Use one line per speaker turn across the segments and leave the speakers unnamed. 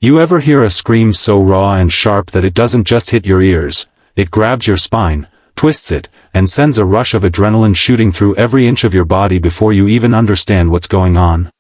You ever hear a scream so raw and sharp that it doesn't just hit your ears, it grabs your spine, twists it, and sends a rush of adrenaline shooting through every inch of your body before you even understand what's going on?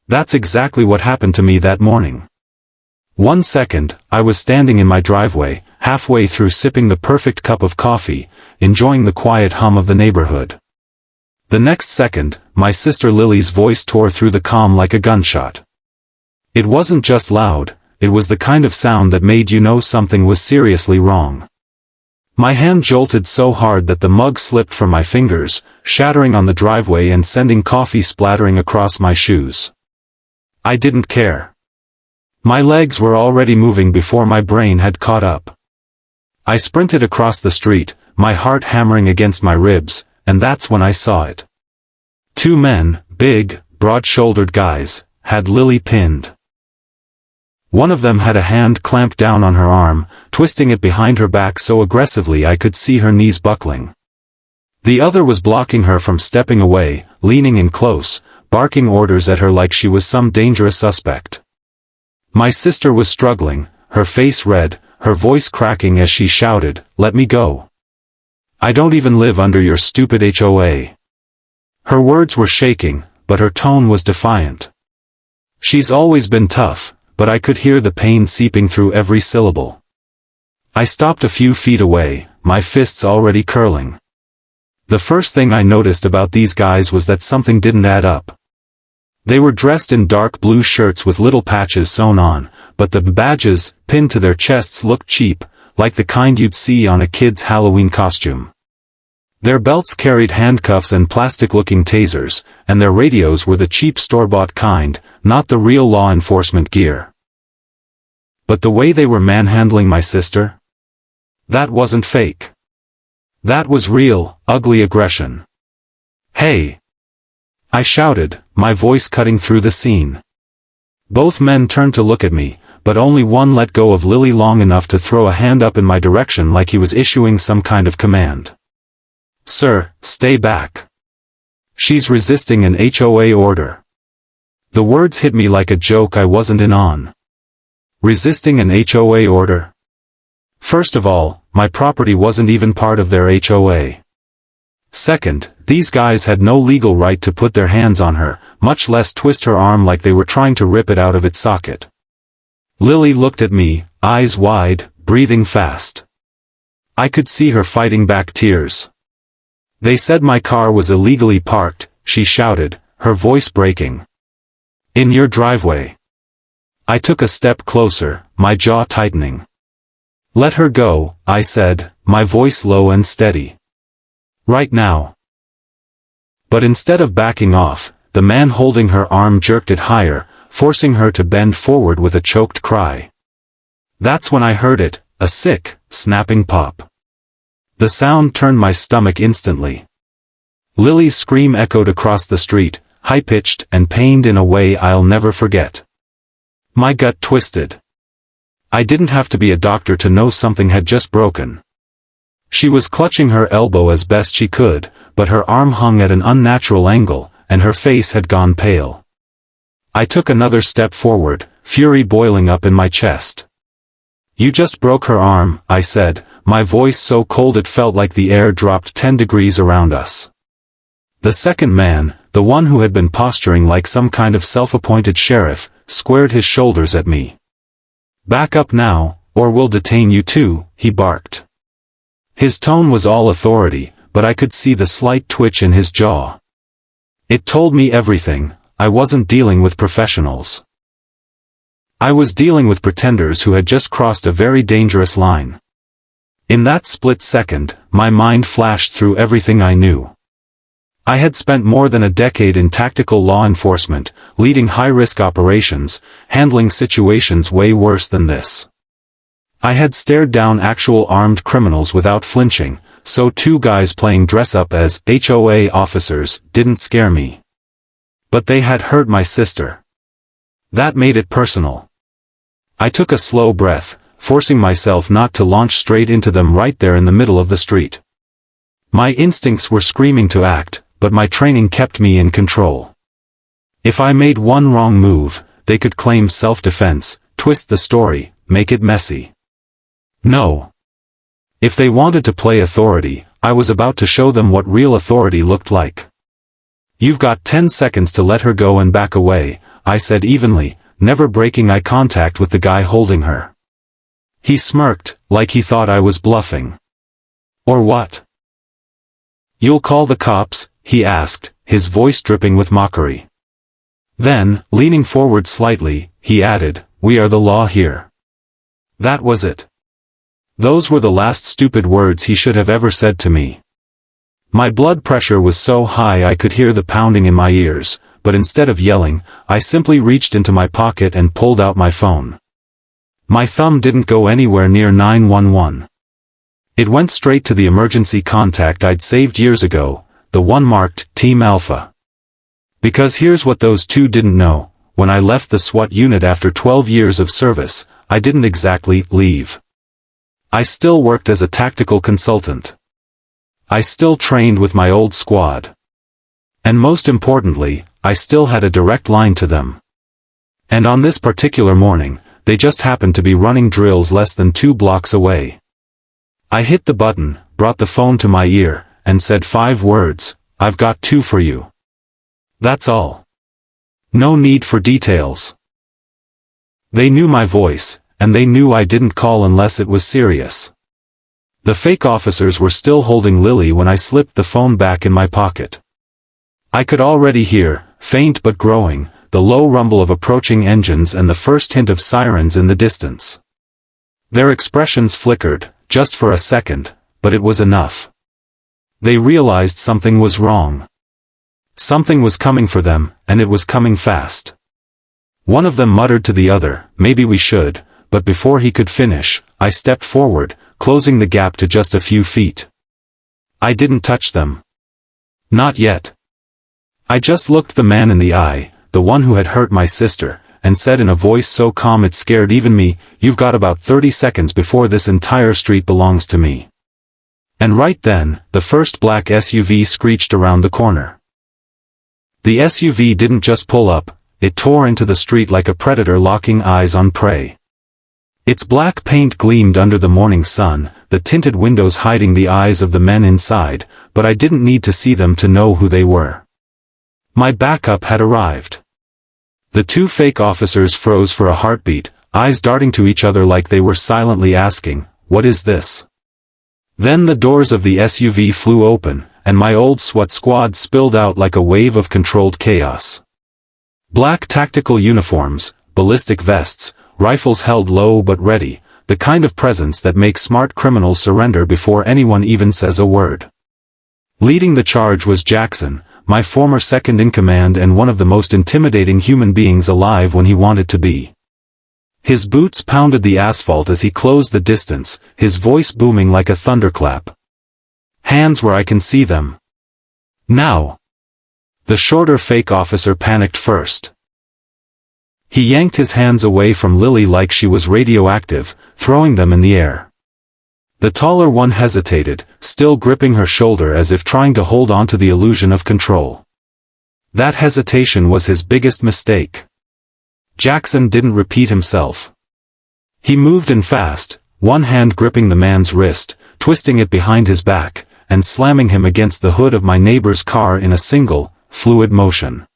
That's exactly what happened to me that morning. 1 second, I was standing in my driveway, halfway through sipping the perfect cup of coffee, enjoying the quiet hum of the neighborhood. The next second, my sister Lily's voice tore through the calm like a gunshot. It wasn't just loud, it was the kind of sound that made you know something was seriously wrong. My hand jolted so hard that the mug slipped from my fingers, shattering on the driveway and sending coffee splattering across my shoes. I didn't care. My legs were already moving before my brain had caught up. I sprinted across the street, my heart hammering against my ribs, and that's when I saw it. 2 men, big, broad-shouldered guys, had Lily pinned. One of them had a hand clamped down on her arm, twisting it behind her back so aggressively I could see her knees buckling. The other was blocking her from stepping away, leaning in close, barking orders at her like she was some dangerous suspect. My sister was struggling, her face red, her voice cracking as she shouted, "Let me go. I don't even live under your stupid HOA." Her words were shaking, but her tone was defiant. She's always been tough, but I could hear the pain seeping through every syllable. I stopped a few feet away, my fists already curling. The first thing I noticed about these guys was that something didn't add up. They were dressed in dark blue shirts with little patches sewn on, but the badges, pinned to their chests, looked cheap, like the kind you'd see on a kid's Halloween costume. Their belts carried handcuffs and plastic-looking tasers, and their radios were the cheap store-bought kind, not the real law enforcement gear. But the way they were manhandling my sister? That wasn't fake. That was real, ugly aggression. "Hey!" I shouted, my voice cutting through the scene. Both men turned to look at me, but only one let go of Lily long enough to throw a hand up in my direction like he was issuing some kind of command. "Sir, stay back. She's resisting an HOA order." The words hit me like a joke I wasn't in on. Resisting an HOA order? First of all, my property wasn't even part of their HOA. Second, these guys had no legal right to put their hands on her, much less twist her arm like they were trying to rip it out of its socket. Lily looked at me, eyes wide, breathing fast. I could see her fighting back tears. "They said my car was illegally parked," she shouted, her voice breaking. "In your driveway." I took a step closer, my jaw tightening. "Let her go," I said, my voice low and steady. "Right now." But instead of backing off, the man holding her arm jerked it higher, forcing her to bend forward with a choked cry. That's when I heard it, a sick, snapping pop. The sound turned my stomach instantly. Lily's scream echoed across the street, high-pitched and pained in a way I'll never forget. My gut twisted. I didn't have to be a doctor to know something had just broken. She was clutching her elbow as best she could, but her arm hung at an unnatural angle, and her face had gone pale. I took another step forward, fury boiling up in my chest. "You just broke her arm," I said, my voice so cold it felt like the air dropped 10 degrees around us. The second man, the one who had been posturing like some kind of self-appointed sheriff, squared his shoulders at me. "Back up now, or we'll detain you too," he barked. His tone was all authority, but I could see the slight twitch in his jaw. It told me everything. I wasn't dealing with professionals. I was dealing with pretenders who had just crossed a very dangerous line. In that split second, my mind flashed through everything I knew. I had spent more than a decade in tactical law enforcement, leading high-risk operations, handling situations way worse than this. I had stared down actual armed criminals without flinching, so 2 guys playing dress-up as HOA officers didn't scare me. But they had hurt my sister. That made it personal. I took a slow breath, forcing myself not to launch straight into them right there in the middle of the street. My instincts were screaming to act, but my training kept me in control. If I made one wrong move, they could claim self-defense, twist the story, make it messy. No. If they wanted to play authority, I was about to show them what real authority looked like. "You've got 10 seconds to let her go and back away," I said evenly, never breaking eye contact with the guy holding her. He smirked, like he thought I was bluffing. "Or what?" "You'll call the cops?" he asked, his voice dripping with mockery. Then, leaning forward slightly, he added, "We are the law here." That was it. Those were the last stupid words he should have ever said to me. My blood pressure was so high I could hear the pounding in my ears, but instead of yelling, I simply reached into my pocket and pulled out my phone. My thumb didn't go anywhere near 911. It went straight to the emergency contact I'd saved years ago, the one marked Team Alpha. Because here's what those two didn't know: when I left the SWAT unit after 12 years of service, I didn't exactly leave. I still worked as a tactical consultant. I still trained with my old squad. And most importantly, I still had a direct line to them. And on this particular morning, they just happened to be running drills less than 2 blocks away. I hit the button, brought the phone to my ear, and said 5 words, "I've got 2 for you." That's all. No need for details. They knew my voice, and they knew I didn't call unless it was serious. The fake officers were still holding Lily when I slipped the phone back in my pocket. I could already hear, faint but growing, the low rumble of approaching engines and the first hint of sirens in the distance. Their expressions flickered, just for a second, but it was enough. They realized something was wrong. Something was coming for them, and it was coming fast. One of them muttered to the other, "Maybe we should," but before he could finish, I stepped forward, closing the gap to just a few feet. I didn't touch them. Not yet. I just looked the man in the eye, the one who had hurt my sister, and said in a voice so calm it scared even me, "You've got about 30 seconds before this entire street belongs to me." And right then, the first black SUV screeched around the corner. The SUV didn't just pull up, it tore into the street like a predator locking eyes on prey. Its black paint gleamed under the morning sun, the tinted windows hiding the eyes of the men inside, but I didn't need to see them to know who they were. My backup had arrived. The 2 fake officers froze for a heartbeat, eyes darting to each other like they were silently asking, "What is this?" Then the doors of the SUV flew open, and my old SWAT squad spilled out like a wave of controlled chaos. Black tactical uniforms, ballistic vests, rifles held low but ready, the kind of presence that makes smart criminals surrender before anyone even says a word. Leading the charge was Jackson, my former second-in-command and one of the most intimidating human beings alive when he wanted to be. His boots pounded the asphalt as he closed the distance, his voice booming like a thunderclap. "Hands where I can see them. Now." The shorter fake officer panicked first. He yanked his hands away from Lily like she was radioactive, throwing them in the air. The taller one hesitated, still gripping her shoulder as if trying to hold on to the illusion of control. That hesitation was his biggest mistake. Jackson didn't repeat himself. He moved in fast, one hand gripping the man's wrist, twisting it behind his back, and slamming him against the hood of my neighbor's car in a single, fluid motion.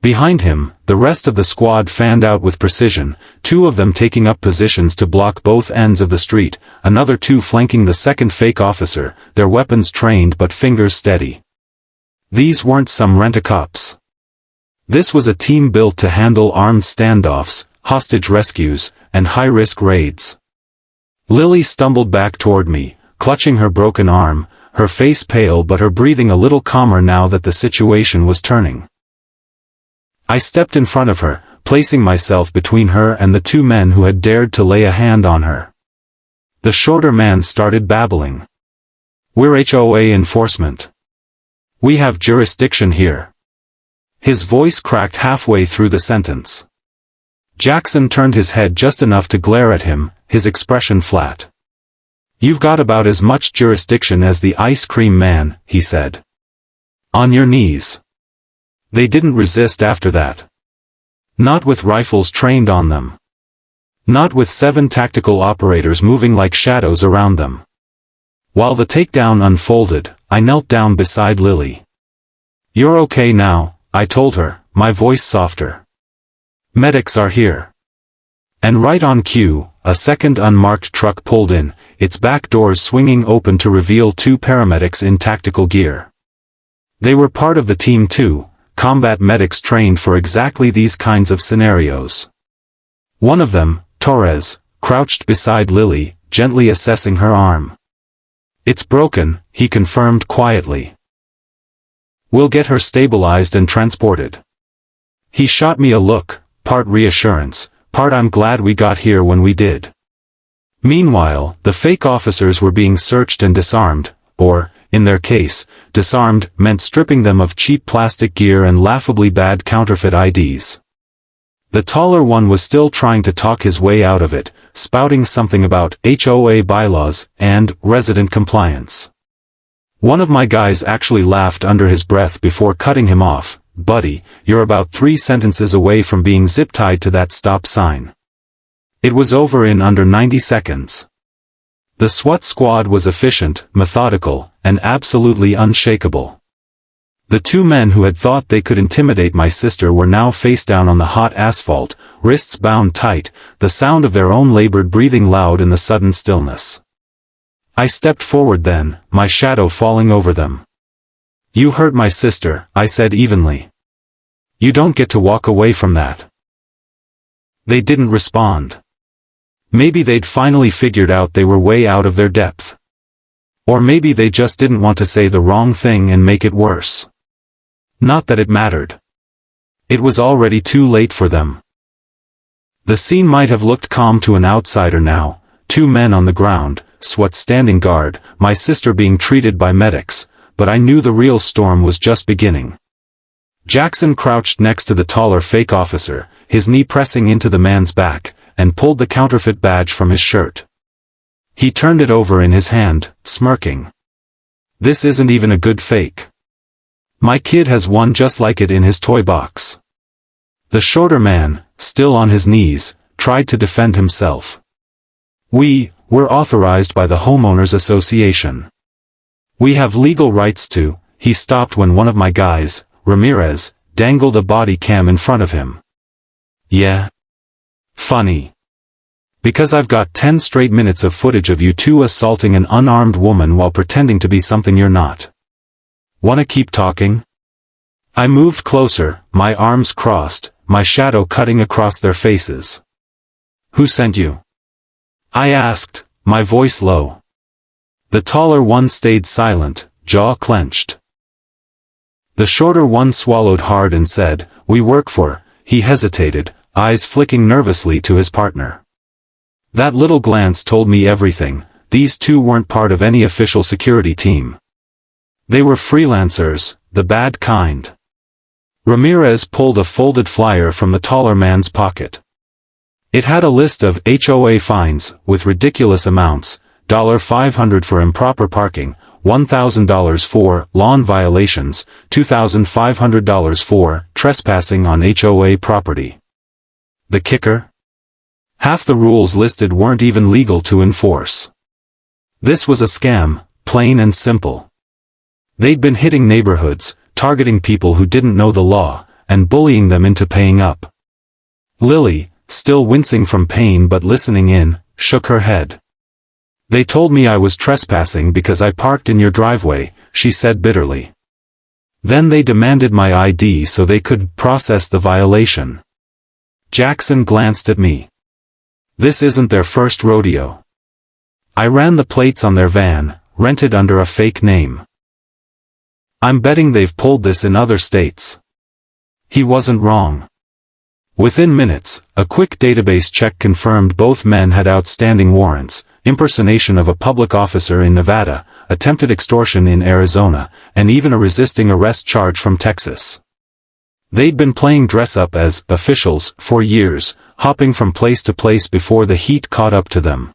Behind him, the rest of the squad fanned out with precision, 2 of them taking up positions to block both ends of the street, another 2 flanking the second fake officer, their weapons trained but fingers steady. These weren't some rent-a-cops. This was a team built to handle armed standoffs, hostage rescues, and high-risk raids. Lily stumbled back toward me, clutching her broken arm, her face pale but her breathing a little calmer now that the situation was turning. I stepped in front of her, placing myself between her and the 2 men who had dared to lay a hand on her. The shorter man started babbling. "We're HOA enforcement. We have jurisdiction here." His voice cracked halfway through the sentence. Jackson turned his head just enough to glare at him, his expression flat. "You've got about as much jurisdiction as the ice cream man," he said. "On your knees." They didn't resist after that. Not with rifles trained on them. Not with 7 tactical operators moving like shadows around them. While the takedown unfolded, I knelt down beside Lily. "You're okay now," I told her, my voice softer. "Medics are here." And right on cue, a second unmarked truck pulled in, its back doors swinging open to reveal 2 paramedics in tactical gear. They were part of the team too, combat medics trained for exactly these kinds of scenarios. One of them, Torres, crouched beside Lily, gently assessing her arm. "It's broken," he confirmed quietly. "We'll get her stabilized and transported." He shot me a look, part reassurance, part "I'm glad we got here when we did." Meanwhile, the fake officers were being searched and disarmed, or, in their case, disarmed meant stripping them of cheap plastic gear and laughably bad counterfeit IDs. The taller one was still trying to talk his way out of it, spouting something about HOA bylaws and resident compliance. One of my guys actually laughed under his breath before cutting him off. "Buddy, you're about 3 sentences away from being zip-tied to that stop sign." It was over in under 90 seconds. The SWAT squad was efficient, methodical, and absolutely unshakable. The 2 men who had thought they could intimidate my sister were now face down on the hot asphalt, wrists bound tight, the sound of their own labored breathing loud in the sudden stillness. I stepped forward then, my shadow falling over them. "You hurt my sister," I said evenly. "You don't get to walk away from that." They didn't respond. Maybe they'd finally figured out they were way out of their depth. Or maybe they just didn't want to say the wrong thing and make it worse. Not that it mattered. It was already too late for them. The scene might have looked calm to an outsider now, 2 men on the ground, SWAT standing guard, my sister being treated by medics, but I knew the real storm was just beginning. Jackson crouched next to the taller fake officer, his knee pressing into the man's back, and pulled the counterfeit badge from his shirt. He turned it over in his hand, smirking. "This isn't even a good fake. My kid has one just like it in his toy box." The shorter man, still on his knees, tried to defend himself. We're authorized by the Homeowners Association. We have legal rights to." He stopped when one of my guys, Ramirez, dangled a body cam in front of him. "Yeah? Funny. Because I've got 10 straight minutes of footage of you 2 assaulting an unarmed woman while pretending to be something you're not. Wanna keep talking?" I moved closer, my arms crossed, my shadow cutting across their faces. "Who sent you?" I asked, my voice low. The taller one stayed silent, jaw clenched. The shorter one swallowed hard and said, "We work for." He hesitated, eyes flicking nervously to his partner. That little glance told me everything. These 2 weren't part of any official security team. They were freelancers, the bad kind. Ramirez pulled a folded flyer from the taller man's pocket. It had a list of HOA fines, with ridiculous amounts: $500 for improper parking, $1,000 for lawn violations, $2,500 for trespassing on HOA property. The kicker? Half the rules listed weren't even legal to enforce. This was a scam, plain and simple. They'd been hitting neighborhoods, targeting people who didn't know the law, and bullying them into paying up. Lily, still wincing from pain but listening in, shook her head. "They told me I was trespassing because I parked in your driveway," she said bitterly. "Then they demanded my ID so they could process the violation." Jackson glanced at me. "This isn't their first rodeo. I ran the plates on their van, rented under a fake name. I'm betting they've pulled this in other states." He wasn't wrong. Within minutes, a quick database check confirmed both men had outstanding warrants: impersonation of a public officer in Nevada, attempted extortion in Arizona, and even a resisting arrest charge from Texas. They'd been playing dress-up as officials for years, hopping from place to place before the heat caught up to them.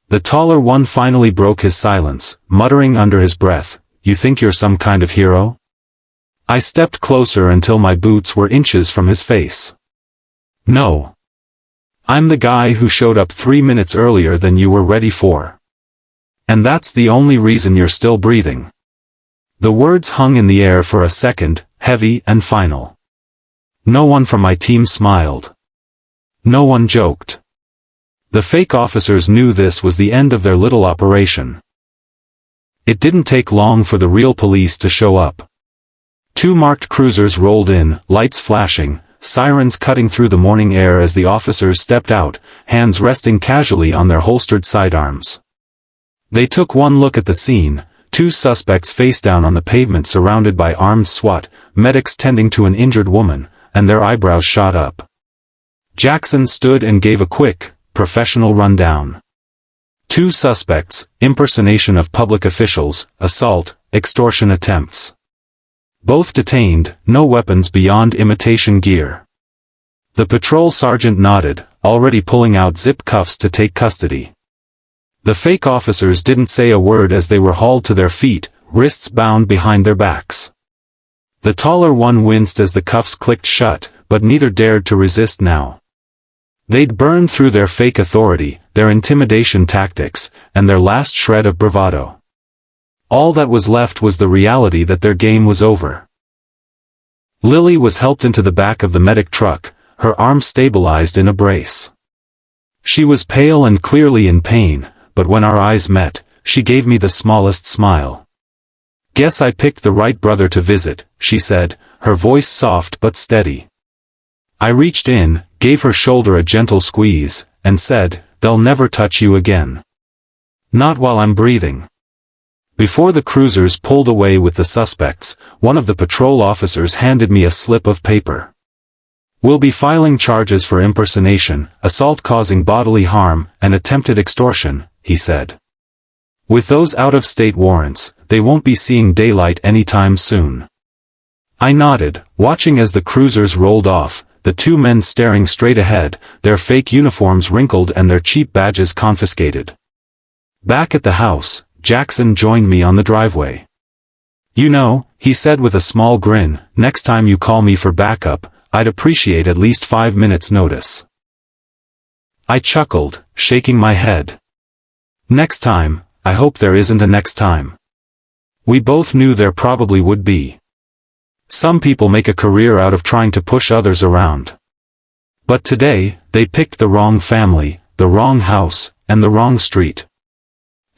The taller one finally broke his silence, muttering under his breath, "You think you're some kind of hero?" I stepped closer until my boots were inches from his face. No. I'm the guy who showed up 3 minutes earlier than you were ready for. And that's the only reason you're still breathing. The words hung in the air for a second, heavy and final. No one from my team smiled. No one joked. The fake officers knew this was the end of their little operation. It didn't take long for the real police to show up. 2 marked cruisers rolled in, lights flashing, sirens cutting through the morning air as the officers stepped out, hands resting casually on their holstered sidearms. They took one look at the scene, 2 suspects face down on the pavement surrounded by armed SWAT, medics tending to an injured woman, and their eyebrows shot up. Jackson stood and gave a quick, professional rundown. 2 suspects, impersonation of public officials, assault, extortion attempts. Both detained, no weapons beyond imitation gear. The patrol sergeant nodded, already pulling out zip cuffs to take custody. The fake officers didn't say a word as they were hauled to their feet, wrists bound behind their backs. The taller one winced as the cuffs clicked shut, but neither dared to resist now. They'd burned through their fake authority, their intimidation tactics, and their last shred of bravado. All that was left was the reality that their game was over. Lily was helped into the back of the medic truck, her arm stabilized in a brace. She was pale and clearly in pain, but when our eyes met, she gave me the smallest smile. "Guess I picked the right brother to visit," she said, her voice soft but steady. I reached in, gave her shoulder a gentle squeeze, and said, "They'll never touch you again. Not while I'm breathing." Before the cruisers pulled away with the suspects, one of the patrol officers handed me a slip of paper. "We'll be filing charges for impersonation, assault causing bodily harm, and attempted extortion," he said. "With those out-of-state warrants, they won't be seeing daylight anytime soon." I nodded, watching as the cruisers rolled off, the 2 men staring straight ahead, their fake uniforms wrinkled and their cheap badges confiscated. Back at the house, Jackson joined me on the driveway. "You know," he said with a small grin, "next time you call me for backup, I'd appreciate at least 5 minutes notice." I chuckled, shaking my head. Next time, I hope there isn't a next time. We both knew there probably would be. Some people make a career out of trying to push others around. But today, they picked the wrong family, the wrong house, and the wrong street.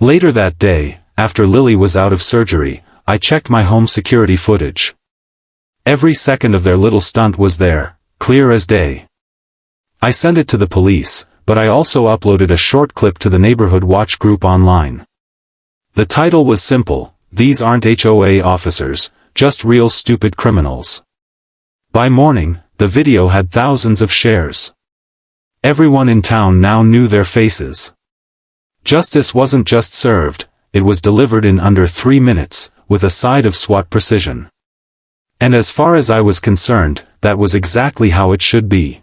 Later that day, after Lily was out of surgery, I checked my home security footage. Every second of their little stunt was there, clear as day. I sent it to the police, but I also uploaded a short clip to the neighborhood watch group online. The title was simple: "These aren't HOA officers, just real stupid criminals." By morning, the video had thousands of shares. Everyone in town now knew their faces. Justice wasn't just served, it was delivered in under 3 minutes, with a side of SWAT precision. And as far as I was concerned, that was exactly how it should be.